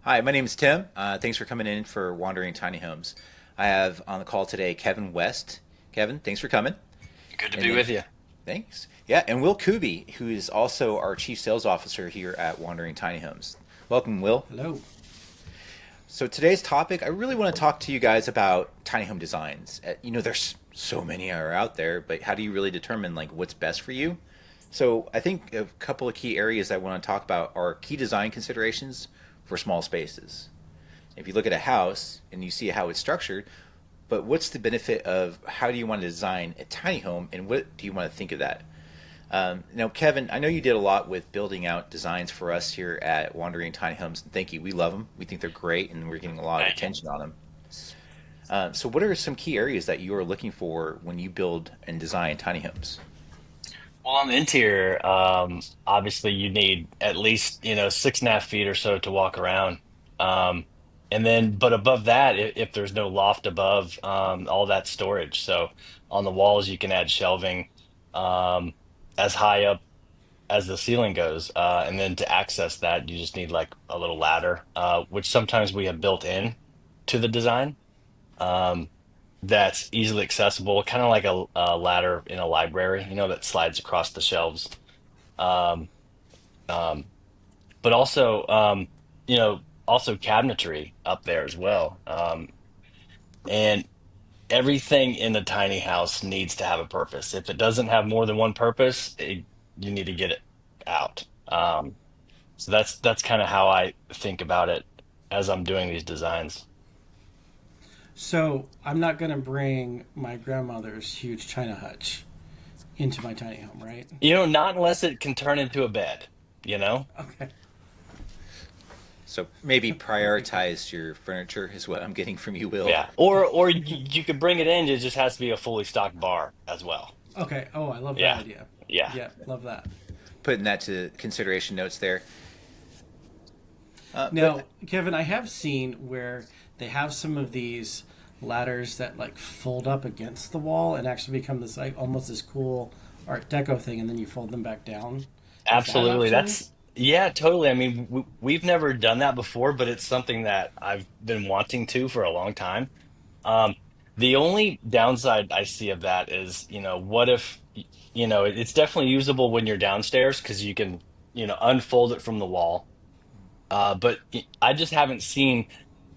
Hi, my name is Tim. Thanks for coming in for Wandering Tiny Homes. I have on the call today Kevin West. Kevin, thanks for coming. Good to And be then, with you. thanks. Yeah, and Will Kuby, who is also our Chief Sales Officer here at Wandering Tiny Homes. Welcome, Will. Hello. So today's topic, I really want to talk to you guys about tiny home designs. There's so many are out there, but how do you really determine like what's best for you? So I think a couple of key areas I want to talk about are key design considerations for small spaces. If you look at a house and you see how it's structured, but what's the benefit of how do you want to design a tiny home and what do you want to think of that? Now, Kevin, I know you did a lot with building out designs for us here at Wandering Tiny Homes. Thank you. We love them. We think they're great and we're getting a lot of Thank you. attention on them. So, what are some key areas that you are looking for when you build and design tiny homes? Well, on the interior, obviously you need at least, 6.5 feet or so to walk around. Um, and then, but above that, if there's no loft above, all that storage. So on the walls, you can add shelving, um, as high up as the ceiling goes. And then to access that, you just need like a little ladder, which sometimes we have built in to the design. Um, that's easily accessible, kind of like a ladder in a library, that slides across the shelves. Um, um, but also, also cabinetry up there as well. And everything in a tiny house needs to have a purpose. If it doesn't have more than one purpose, you need to get it out. So that's kind of how I think about it as I'm doing these designs. So I'm not going to bring my grandmother's huge china hutch into my tiny home, right? Not unless it can turn into a bed, you know? Okay. So, maybe prioritize your furniture, is what I'm getting from you, Will. Yeah, or you could bring it in. It just has to be a fully stocked bar as well. Okay. Oh, I love that Yeah, idea. yeah, Yeah, love that. Putting that to consideration notes there. But Now, Kevin, I have seen where they have some of these ladders that like fold up against the wall and actually become this like almost this cool Art Deco thing, and then you fold them back down. Is that an absolutely. option? That's yeah, totally. I mean, we've never done that before, but it's something that I've been wanting to for a long time. Um, the only downside I see of that is, what if, it's definitely usable when you're downstairs because you can, unfold it from the wall. But I just haven't seen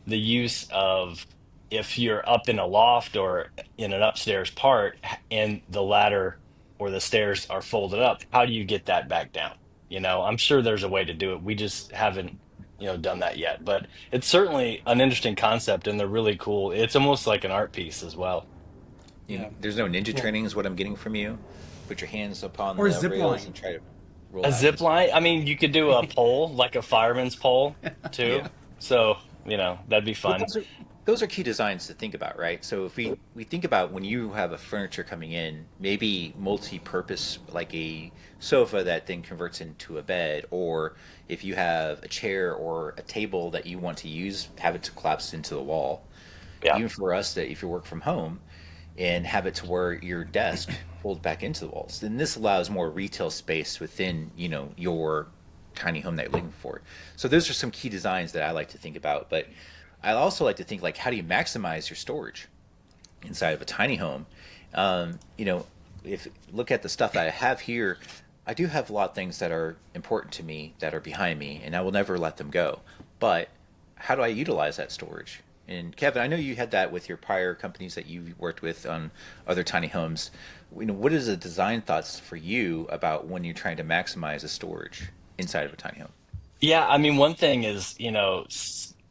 the use of if you're up in a loft or in an upstairs part and the ladder or the stairs are folded up, how do you get that back down? I'm sure there's a way to do it. We just haven't, done that yet. But it's certainly an interesting concept and they're really cool. It's almost like an art piece as well. Yeah. there's no ninja Well, training, is what I'm getting from you. Put your hands upon or the zip rails line. and try to roll A out. zip line, I mean, you could do a pole, like a fireman's pole Yeah. too. So, that'd be But fun. those are key designs to think about, right? So if we think about when you have a furniture coming in, maybe multi-purpose, like a sofa that then converts into a bed, or if you have a chair or a table that you want to use, have it to collapse into the wall. Yeah. Even for us, that if you work from home and have it to where your desk folds back into the walls, then this allows more retail space within your tiny home that you're looking for. So those are some key designs that I like to think about. But I also like to think like, how do you maximize your storage inside of a tiny home? Um, you know, if look at the stuff that I have here, I do have a lot of things that are important to me that are behind me, and I will never let them go. But how do I utilize that storage? And Kevin, I know you had that with your prior companies that you worked with on other tiny homes. What is the design thoughts for you about when you're trying to maximize the storage inside of a tiny home? Yeah, I mean, one thing is,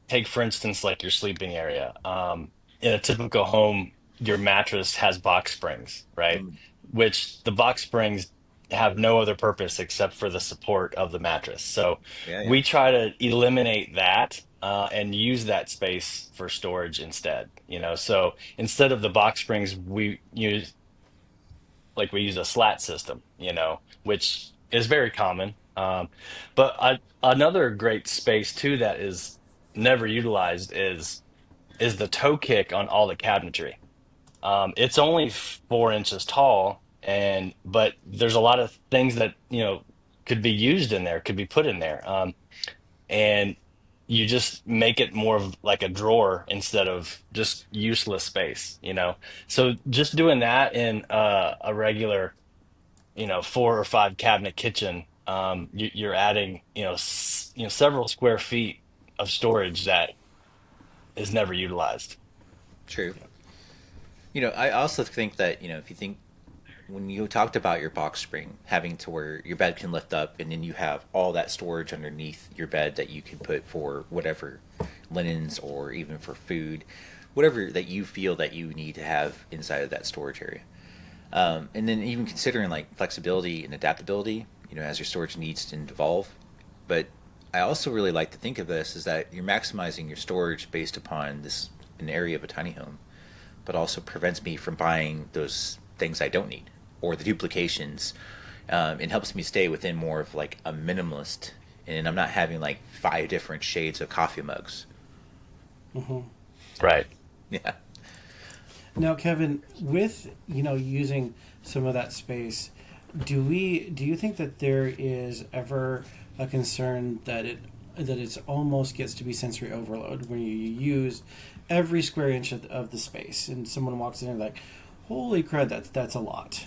take for instance, like your sleeping area. In a typical home, your mattress has box springs, right? Mm, Which the box springs have no other purpose except for the support of the mattress. So yeah, yeah. we try to eliminate that and use that space for storage instead. So instead of the box springs, we use a slat system, which is very common. But another great space too that is never utilized is the toe kick on all the cabinetry. It's only 4 inches tall, but there's a lot of things that could be used in there, could be put in there. And you just make it more of like a drawer instead of just useless space, you know? So just doing that in a regular, 4 or 5 cabinet kitchen, you're adding, several square feet of storage that is never utilized. True. I also think that, if you think when you talked about your box spring having to where your bed can lift up and then you have all that storage underneath your bed that you can put for whatever linens or even for food, whatever that you feel that you need to have inside of that storage area. And then even considering like flexibility and adaptability, as your storage needs to evolve. But I also really like to think of this is that you're maximizing your storage based upon this an area of a tiny home, but also prevents me from buying those things I don't need or the duplications. It helps me stay within more of like a minimalist, and I'm not having like 5 different shades of coffee mugs. Right. Yeah. Now, Kevin, with using some of that space, do you think that there is ever a concern that it's almost gets to be sensory overload when you use every square inch of the space and someone walks in and like, holy crud, that's a lot.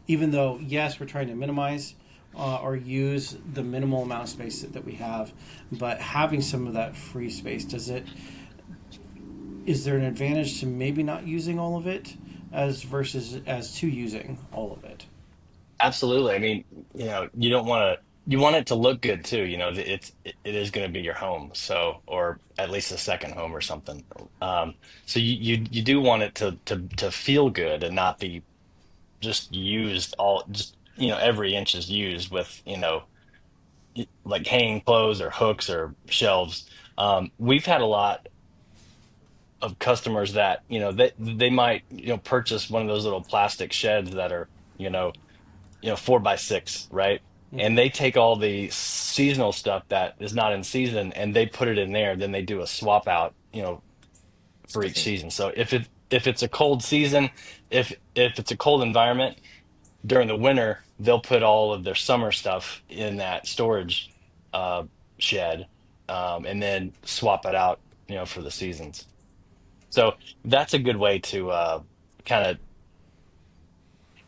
Even though yes, we're trying to minimize or use the minimal amount of space that we have, but having some of that free space, is there an advantage to maybe not using all of it as versus as to using all of it? Absolutely. I mean, you don't want to, you want it to look good too. It is going to be your home. So, or at least a second home or something. So you do want it to feel good and not be just used just, every inch is used with, like hanging clothes or hooks or shelves. We've had a lot of customers that, they might, purchase one of those little plastic sheds that are, you know, 4x6, right? And Mm-hmm. they take all the seasonal stuff that is not in season and they put it in there. Then they do a swap out, for I each think, season. So if it's a cold season, if it's a cold environment during the winter, they'll put all of their summer stuff in that storage uh, shed, and then swap it out, for the seasons. So that's a good way to kind of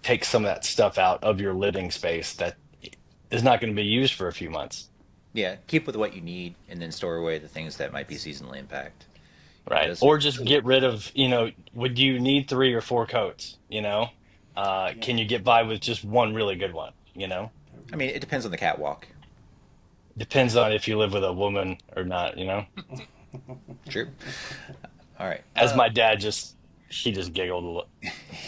take some of that stuff out of your living space that is not going to be used for a few months, yeah, keep with what you need and then store away the things that might be seasonally impact. right? Those are, Or just get rid of, would you need 3 or 4 coats? Yeah. Can you get by with just one really good one? I mean, it depends on the catwalk. Depends on if you live with a woman or not. True. All right. As my dad he just giggled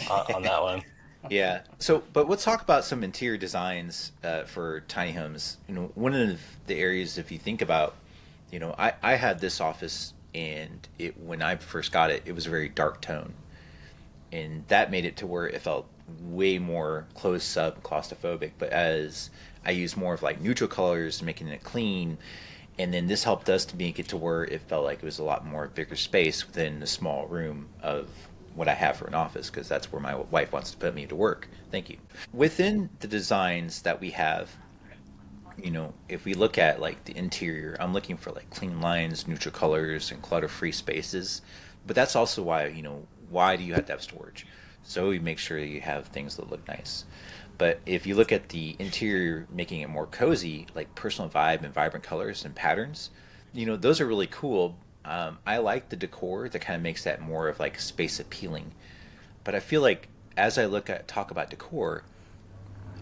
on that one. Yeah. So, but let's talk about some interior designs for tiny homes. One of the areas, if you think about, I had this office, and when I first got it, it was a very dark tone, and that made it to where it felt way more close up, claustrophobic. But as I used more of like neutral colors, making it clean, and then this helped us to make it to where it felt like it was a lot more bigger space within the small room of what I have for an office, because that's where my wife wants to put me to work. Thank you. Within the designs that we have, if we look at like the interior, I'm looking for like clean lines, neutral colors, and clutter-free spaces. But that's also why, why do you have to have storage? So you make sure you have things that look nice. But if you look at the interior, making it more cozy, like personal vibe and vibrant colors and patterns, those are really cool. I like the decor that kind of makes that more of like space appealing. But I feel like as I talk about decor,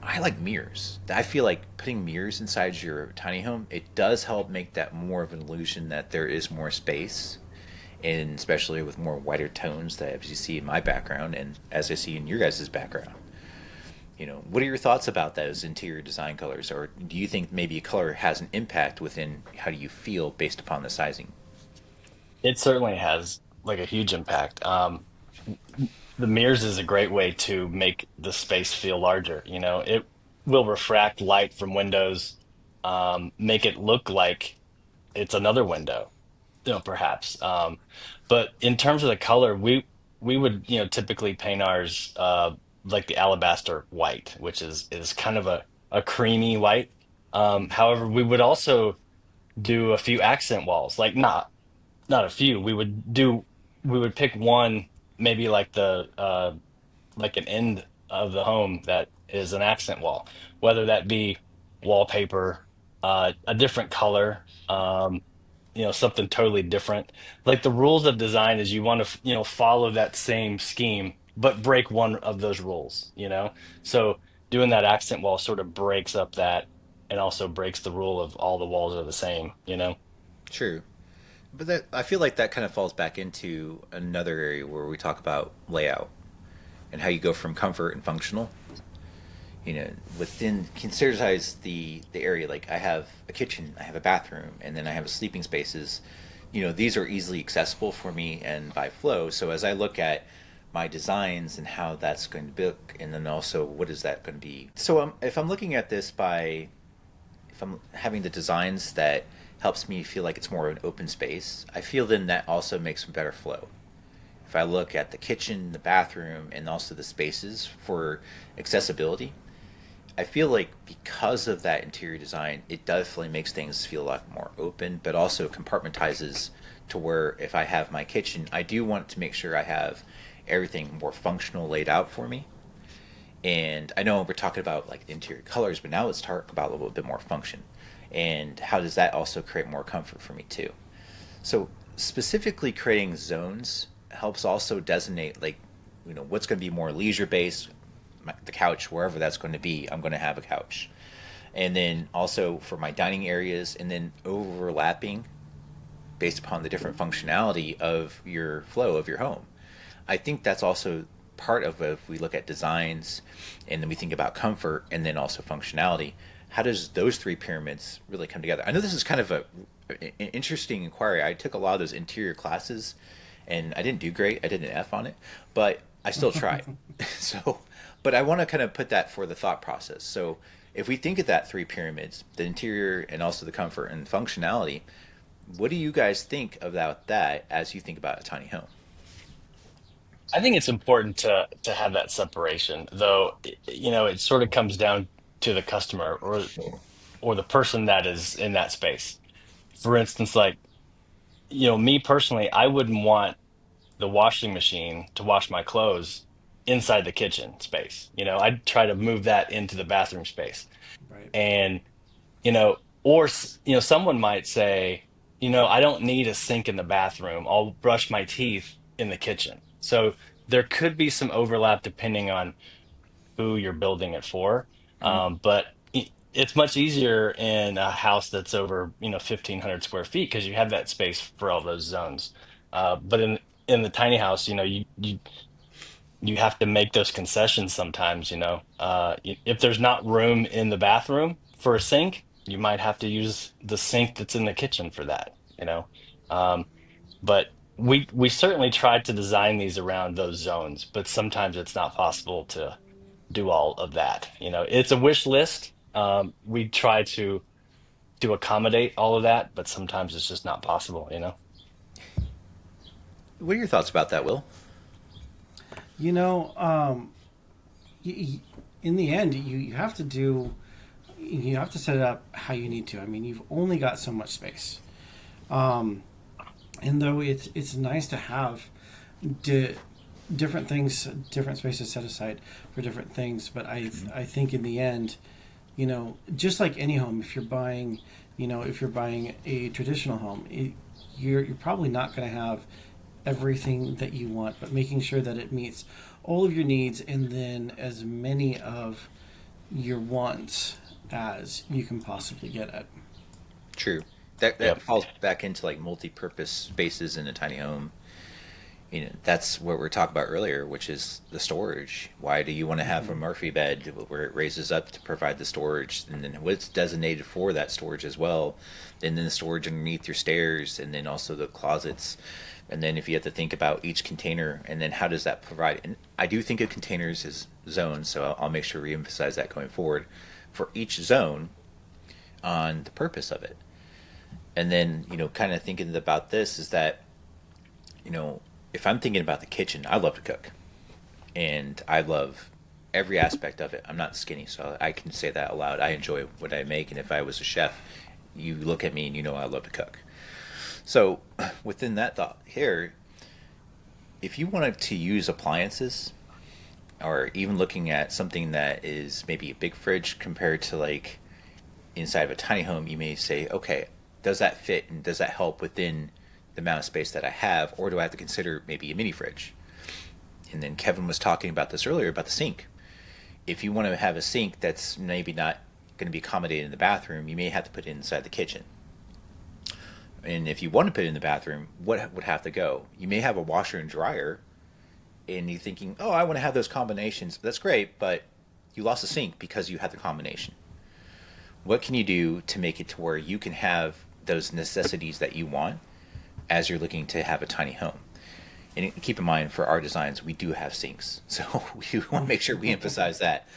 I like mirrors. I feel like putting mirrors inside your tiny home, it does help make that more of an illusion that there is more space, and especially with more whiter tones that as you see in my background and as I see in your guys' background. What are your thoughts about those interior design colors, or do you think maybe a color has an impact within how do you feel based upon the sizing? It certainly has like a huge impact. The mirrors is a great way to make the space feel larger. It will refract light from windows, make it look like it's another window, perhaps. But in terms of the color, we would, typically paint ours like the alabaster white, which is kind of a creamy white. However, we would also do a few accent walls. Like not a few. We would pick one, maybe like the like an end of the home that is an accent wall, whether that be wallpaper, a different color, something totally different. Like the rules of design is you want to, follow that same scheme, but break one of those rules. So doing that accent wall sort of breaks up that and also breaks the rule of all the walls are the same. True. But that, I feel like that kind of falls back into another area where we talk about layout and how you go from comfort and functional. Within considerize the area. Like I have a kitchen, I have a bathroom, and then I have a sleeping spaces. These are easily accessible for me and by flow. So as I look at my designs and how that's going to be, and then also what is that going to be. So if I'm looking at this by, if I'm having the designs that helps me feel like it's more of an open space, I feel then that also makes a better flow. If I look at the kitchen, the bathroom, and also the spaces for accessibility, I feel like because of that interior design, it definitely makes things feel a lot more open, but also compartmentizes to where if I have my kitchen, I do want to make sure I have everything more functional laid out for me. And I know we're talking about like the interior colors, but now let's talk about a little bit more function. And how does that also create more comfort for me too? So specifically creating zones helps also designate like, what's going to be more leisure based, the couch, wherever that's going to be, I'm going to have a couch. And then also for my dining areas, and then overlapping based upon the different functionality of your flow of your home. I think that's also part of if we look at designs and then we think about comfort and then also functionality. How does those three pyramids really come together? I know this is kind of an interesting inquiry. I took a lot of those interior classes and I didn't do great. I did an F on it, but I still tried. So, but I want to kind of put that for the thought process. So if we think of that three pyramids, the interior and also the comfort and functionality, what do you guys think about that as you think about a tiny home? I think it's important to have that separation, though, it sort of comes down to the customer or the person that is in that space. For instance, like, me personally, I wouldn't want the washing machine to wash my clothes inside the kitchen space. I'd try to move that into the bathroom space. Right. And, someone might say, I don't need a sink in the bathroom. I'll brush my teeth in the kitchen. So there could be some overlap depending on who you're building it for. Mm-hmm. But it's much easier in a house that's over, 1,500 square feet because you have that space for all those zones. But in the tiny house, you have to make those concessions sometimes. If there's not room in the bathroom for a sink, you might have to use the sink that's in the kitchen for that. Um, but we certainly tried to design these around those zones, but sometimes it's not possible to do all of that. It's a wish list. We try to accommodate all of that, but sometimes it's just not possible. What are your thoughts about that, Will? You know, y in the end, you have to do, you have to set it up how you need to. I mean, you've only got so much space. Um, and though it's nice to have di- different things, different spaces set aside for different things, but I think in the end, just like any home, if you're buying, if you're buying a traditional home, you're probably not going to have everything that you want, but making sure that it meets all of your needs and then as many of your wants as you can possibly get at. True. That Yep. falls back into like multi-purpose spaces in a tiny home. That's what we are talking about earlier, which is the storage. Why do you want to have a Mm-hmm. Murphy bed where it raises up to provide the storage, and then what's designated for that storage as well, and then the storage underneath your stairs, and then also the closets, and then if you have to think about each container, and then how does that provide? And I do think of containers as zones, so I'll make sure we emphasize that going forward for each zone on the purpose of it. And then kind of thinking about this is that you know if I'm thinking about the kitchen, I love to cook and I love every aspect of it. I'm not skinny, so I can say that aloud. I enjoy what I make, and if I was a chef, you look at me and you know I love to cook. So within that thought here, if you wanted to use appliances, or even looking at something that is maybe a big fridge compared to like inside of a tiny home, you may say, okay, does that fit and does that help within the amount of space that I have, or do I have to consider maybe a mini fridge? And then Kevin was talking about this earlier about the sink. If you want to have a sink that's maybe not going to be accommodated in the bathroom, you may have to put it inside the kitchen. And if you want to put it in the bathroom, what would have to go? You may have a washer and dryer, and you're thinking, oh, I want to have those combinations. That's great, but you lost the sink because you had the combination. What can you do to make it to where you can have those necessities that you want as you're looking to have a tiny home? And keep in mind, for our designs, we do have sinks, so we want to make sure we emphasize that.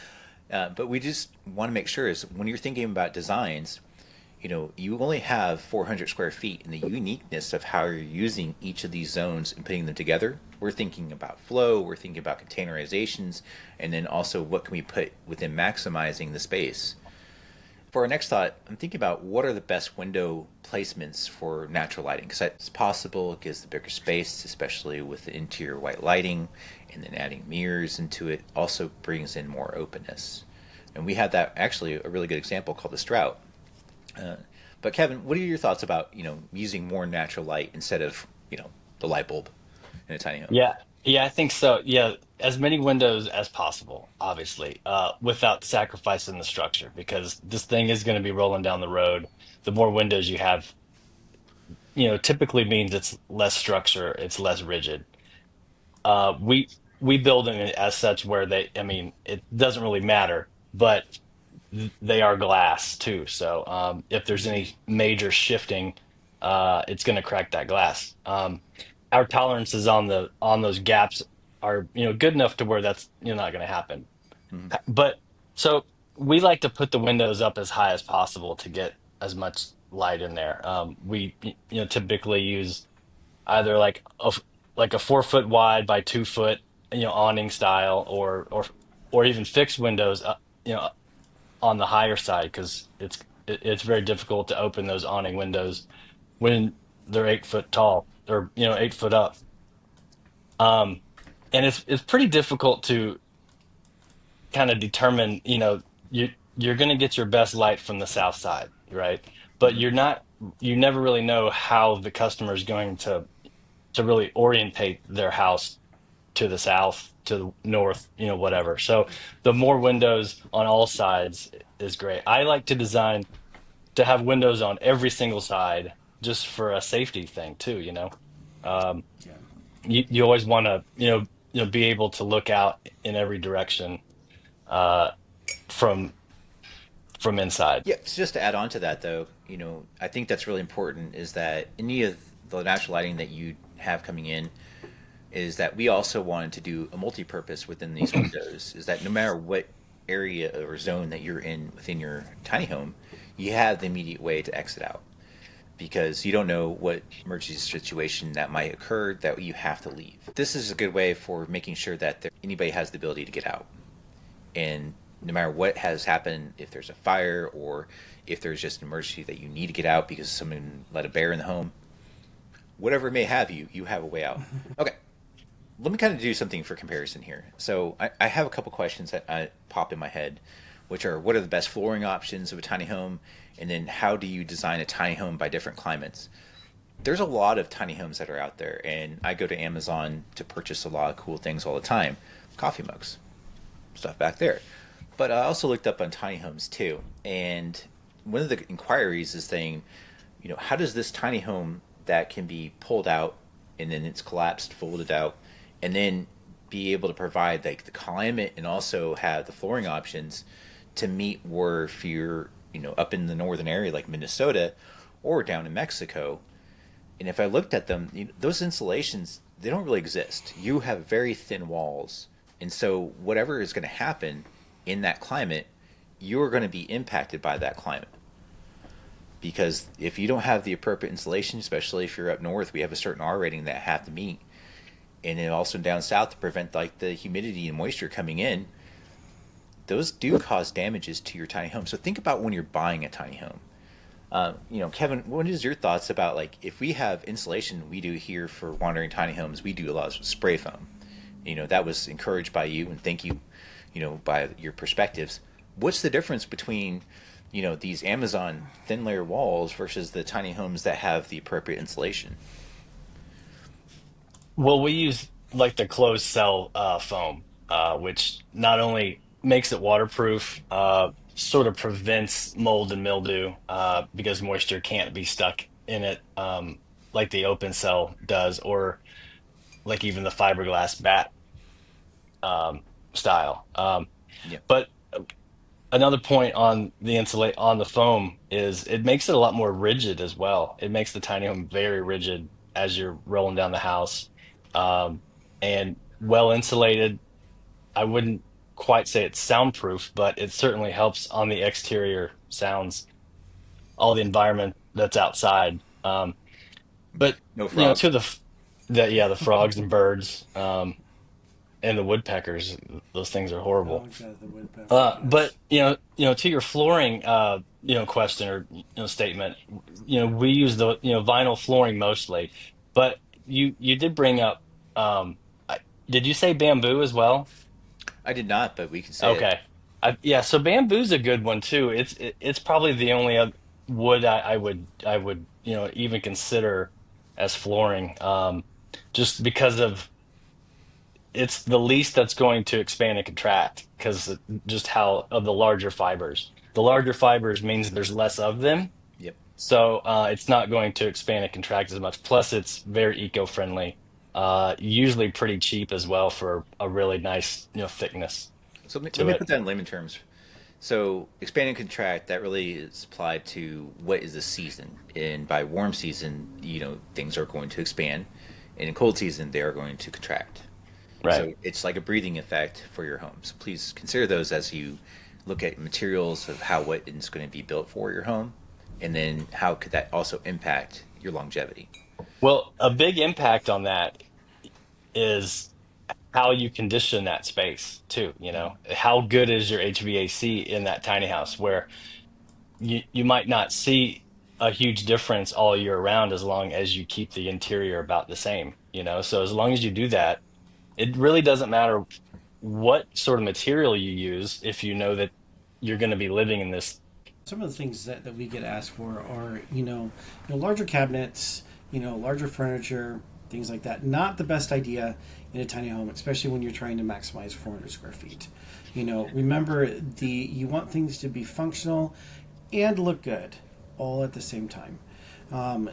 But we just want to make sure is when you're thinking about designs, you only have 400 square feet, and the uniqueness of how you're using each of these zones and putting them together. We're thinking about flow, we're thinking about containerizations, and then also what can we put within maximizing the space. For our next thought, I'm thinking about what are the best window placements for natural lighting, because it's possible, it gives the bigger space, especially with the interior white lighting, and then adding mirrors into it also brings in more openness. And we had that actually a really good example called the Strout. But Kevin, what are your thoughts about using more natural light instead of the light bulb in a tiny home? Yeah, yeah, I think so. Yeah, as many windows as possible, obviously, without sacrificing the structure, because this thing is going to be rolling down the road. The more windows you have, typically means it's less structure, it's less rigid. We build them as such where I mean, it doesn't really matter, but they are glass too. So if there's any major shifting, it's going to crack that glass. Our tolerances on those gaps are good enough to where that's not going to happen. Hmm. But so we like to put the windows up as high as possible to get as much light in there. We typically use either like a 4 foot wide by 2 foot awning style, or even fixed windows you know on the higher side, because it's very difficult to open those awning windows when they're 8 foot tall, or 8 foot up. Um, and it's pretty difficult to kind of determine, you're going to get your best light from the south side, right? But Hmm. you never really know how the customer is going to really orientate their house to the south, to the north, whatever. So the more windows on all sides is great. I like to design to have windows on every single side, just for a safety thing too, Um, Yeah. you always want to, be able to look out in every direction, uh, from inside. Yeah, so just to add on to that, though, I think that's really important is that any of the natural lighting that you have coming in is that we also wanted to do a multi-purpose within these windows. Is that no matter what area or zone that you're in within your tiny home, you have the immediate way to exit out because you don't know what emergency situation that might occur that you have to leave. This is a good way for making sure that anybody has the ability to get out. And no matter what has happened, if there's a fire or if there's just an emergency that you need to get out because someone let a bear in the home, whatever it may have you, you have a way out. Okay, let me kind of do something for comparison here. So I have a couple questions that pop in my head, which are what are the best flooring options of a tiny home, and then how do you design a tiny home by different climates? There's a lot of tiny homes that are out there, and I go to Amazon to purchase a lot of cool things all the time, coffee mugs, stuff back there. But I also looked up on tiny homes too, and one of the inquiries is saying, how does this tiny home that can be pulled out and then it's collapsed, folded out, and then be able to provide like the climate and also have the flooring options to meet where if you're up in the northern area like Minnesota or down in Mexico. And if I looked at them, those insulations they don't really exist. You have very thin walls, and so whatever is going to happen in that climate, you're going to be impacted by that climate. Because if you don't have the appropriate insulation, especially if you're up north, we have a certain R rating that have to meet, and then also down south to prevent like the humidity and moisture coming in. Those do cause damages to your tiny home. So think about when you're buying a tiny home. Kevin, what is your thoughts about like if we have insulation we do here for wandering tiny homes, we do a lot of spray foam. That was encouraged by you, and thank you, by your perspectives. What's the difference between, these Amazon thin layer walls versus the tiny homes that have the appropriate insulation? Well, we use like the closed cell foam, which not only makes it waterproof, sort of prevents mold and mildew because moisture can't be stuck in it like the open cell does, or like even the fiberglass bat um, style. Yeah. But another point on the insulate on the foam is it makes it a lot more rigid as well. It makes the tiny home very rigid as you're rolling down the house, and well insulated. I wouldn't quite say it's soundproof, but it certainly helps on the exterior sounds, all the environment that's outside. But No to frogs. the frogs and birds, and the woodpeckers, those things are Oh horrible. god, the woodpeckers, But yes. to your flooring, question or statement, we use the vinyl flooring mostly, but you did bring up, I, did you say bamboo as well? I did not, but we can say it. Okay, yeah, so bamboo's a good one too. It's probably the only wood I would even consider as flooring, just because of it's the least that's going to expand and contract because just how of the larger fibers. The larger fibers means there's less of them, Yep. so it's not going to expand and contract as much. Plus, it's very eco-friendly, usually pretty cheap as well for a really nice thickness So let to me it. put that in layman terms. So expand and contract, that really is applied to what is the season. And by warm season, things are going to expand. And in cold season, they are going to contract. Right. So it's like a breathing effect for your home. So please consider those as you look at materials of how what is going to be built for your home. And then how could that also impact your longevity? Well, a big impact on that is how you condition that space too. How good is your HVAC in that tiny house where you might not see a huge difference all year round as long as you keep the interior about the same, so as long as you do that, it really doesn't matter what sort of material you use if you know that you're going to be living in this. Some of the things that we get asked for are, larger cabinets, larger furniture, things like that. Not the best idea in a tiny home, especially when you're trying to maximize 400 square feet. Remember you want things to be functional and look good all at the same time.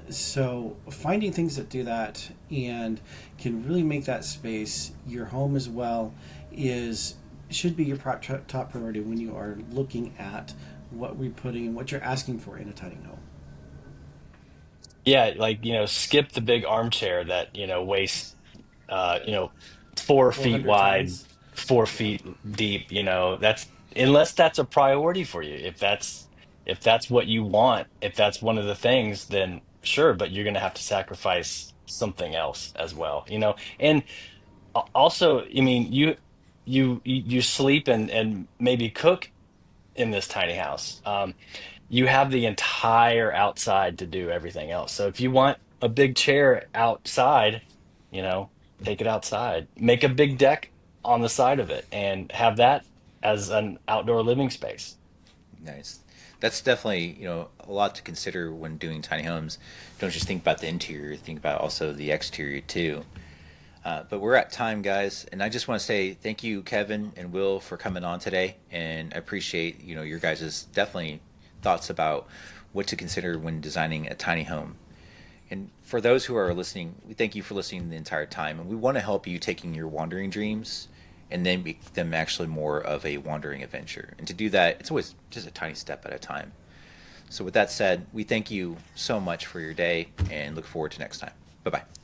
So finding things that do that and can really make that space your home as well is should be your top priority when you are looking at what we're putting and what you're asking for in a tiny home. Yeah, like skip the big armchair that weighs 4 feet 400 wide, tons. four Yeah. feet deep. That's unless that's a priority for you. If that's what you want, if that's one of the things, then sure, but you're gonna have to sacrifice something else as well. And also, I mean, you sleep and maybe cook in this tiny house. You have the entire outside to do everything else. So if you want a big chair outside, you know, take it outside. Make a big deck on the side of it and have that as an outdoor living space. Nice. That's definitely, a lot to consider when doing tiny homes. Don't just think about the interior, think about also the exterior too. But we're at time, guys, and I just want to say thank you, Kevin and Will, for coming on today, and I appreciate your guys' definitely thoughts about what to consider when designing a tiny home. And for those who are listening, we thank you for listening the entire time, and we want to help you taking your wandering dreams and then make them actually more of a wandering adventure. And to do that, it's always just a tiny step at a time. So with that said, we thank you so much for your day and look forward to next time. Bye bye.